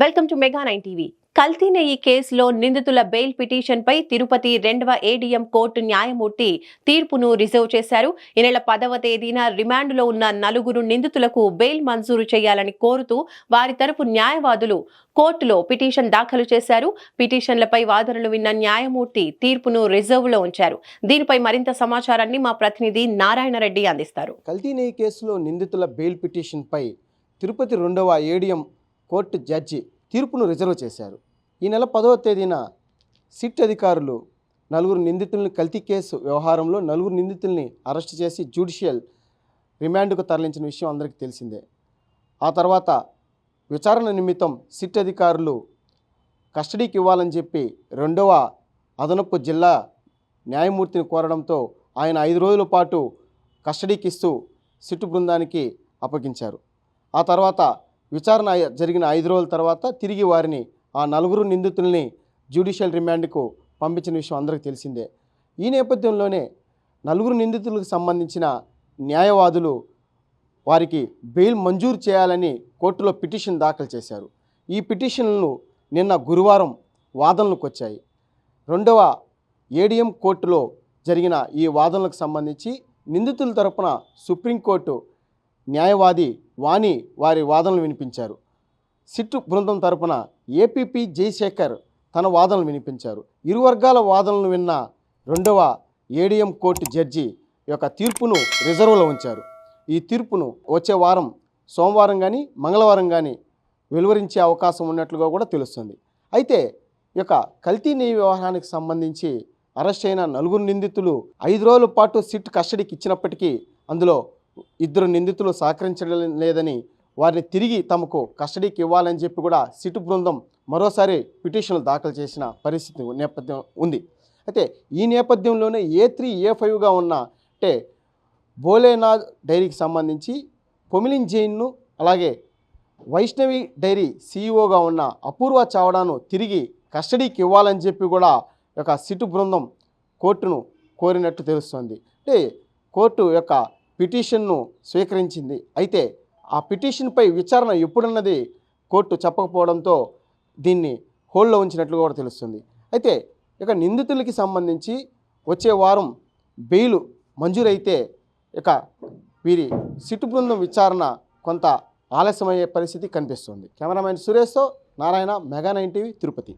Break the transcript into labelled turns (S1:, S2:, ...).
S1: Welcome to mega 9 TV. కల్తీ నెయ్యి కేసులో నిందితుల బెయిల్ పిటిషన్పై తిరుపతి 2వ ఏడీఎం కోర్టు న్యాయమూర్తి తీర్పును రిజర్వ్ చేశారు. ఈ నెల 10వ తేదీన రిమాండ్లో ఉన్న 4 నిందితులకు బెయిల్ మంజూరు చేయాలని కోరుతూ వారి తరపు న్యాయవాదులు కోర్టులో పిటిషన్ దాఖలు చేశారు. పిటిషన్లపై వాదనలు విన్న న్యాయమూర్తి తీర్పును రిజర్వ్లో ఉంచారు. దీనిపై మరింత సమాచారాన్ని మా ప్రతినిధి నారాయణ రెడ్డి అందిస్తారు.
S2: కల్తీ నెయ్యి కేసులో నిందితుల బెయిల్ పిటిషన్పై తిరుపతి 2వ ఏడీఎం కోర్టు జడ్జి తీర్పును రిజర్వ్ చేశారు. ఈ నెల 10వ తేదీన సిట్ అధికారులు 4 నిందితుల్ని కల్తీ కేసు వ్యవహారంలో 4 నిందితుల్ని అరెస్ట్ చేసి జ్యుడిషియల్ రిమాండ్కు తరలించిన విషయం అందరికీ తెలిసిందే. ఆ తర్వాత విచారణ నిమిత్తం సిట్ అధికారులు కస్టడీకి ఇవ్వాలని చెప్పి 2వ అదనపు జిల్లా న్యాయమూర్తిని కోరడంతో ఆయన 5 రోజుల పాటు కస్టడీకి ఇస్తూ సిట్ బృందానికి అప్పగించారు. ఆ తర్వాత విచారణ జరిగిన 5 రోజుల తర్వాత తిరిగి వారిని ఆ 4 నిందితుల్ని జ్యుడిషియల్ రిమాండ్కు పంపించిన విషయం అందరికీ తెలిసిందే. ఈ నేపథ్యంలోనే 4 నిందితులకు సంబంధించిన న్యాయవాదులు వారికి బెయిల్ మంజూరు చేయాలని కోర్టులో పిటిషన్ దాఖలు చేశారు. ఈ పిటిషన్లను నిన్న గురువారం వాదనలకు వచ్చాయి. 2వ ఏడీఎం కోర్టులో జరిగిన ఈ వాదనలకు సంబంధించి నిందితుల తరపున సుప్రీంకోర్టు న్యాయవాది వాణి వారి వాదనలు వినిపించారు. సిట్ బృందం తరపున ఏపీపీ జయశేఖర్ తన వాదనలు వినిపించారు. ఇరు వర్గాల వాదనలు విన్న 2వ ఏడీఎం కోర్టు జడ్జి యొక్క తీర్పును రిజర్వ్లో ఉంచారు. ఈ తీర్పును వచ్చే వారం సోమవారం కానీ మంగళవారం కానీ వెలువరించే అవకాశం ఉన్నట్లుగా కూడా తెలుస్తుంది. అయితే ఈ యొక్క కల్తీ నెయ్యి వ్యవహారానికి సంబంధించి అరెస్ట్ అయిన 4 నిందితులు 5 రోజుల పాటు సిట్ కస్టడీకి ఇచ్చినప్పటికీ అందులో 2 నిందితులు సహకరించడం లేదని వారిని తిరిగి తమకు కస్టడీకి ఇవ్వాలని చెప్పి కూడా సిట్ బృందం మరోసారి పిటిషన్లు దాఖలు చేసిన పరిస్థితి నేపథ్యం ఉంది. అయితే ఈ నేపథ్యంలోనే A3, A5గా ఉన్న అంటే భోలేనాథ్ డైరీకి సంబంధించి పొమిలిన్ జైన్ను అలాగే వైష్ణవి డైరీ సీఈఓగా ఉన్న అపూర్వ చావడాను తిరిగి కస్టడీకి ఇవ్వాలని చెప్పి కూడా యొక్క సిట్ బృందం కోర్టును కోరినట్టు తెలుస్తోంది. అంటే కోర్టు యొక్క పిటిషన్ను స్వీకరించింది. అయితే ఆ పిటిషన్పై విచారణ ఎప్పుడన్నది కోర్టు చెప్పకపోవడంతో దీన్ని హోల్డ్లో ఉంచినట్లుగా కూడా తెలుస్తుంది. అయితే ఇక నిందితులకి సంబంధించి వచ్చే వారం బెయిల్ మంజూరైతే ఇక వీరి సిట్ బృందం విచారణ కొంత ఆలస్యమయ్యే పరిస్థితి కనిపిస్తుంది. కెమెరామెన్ సురేష్తో నారాయణ, మెగా 9 టీవీ, తిరుపతి.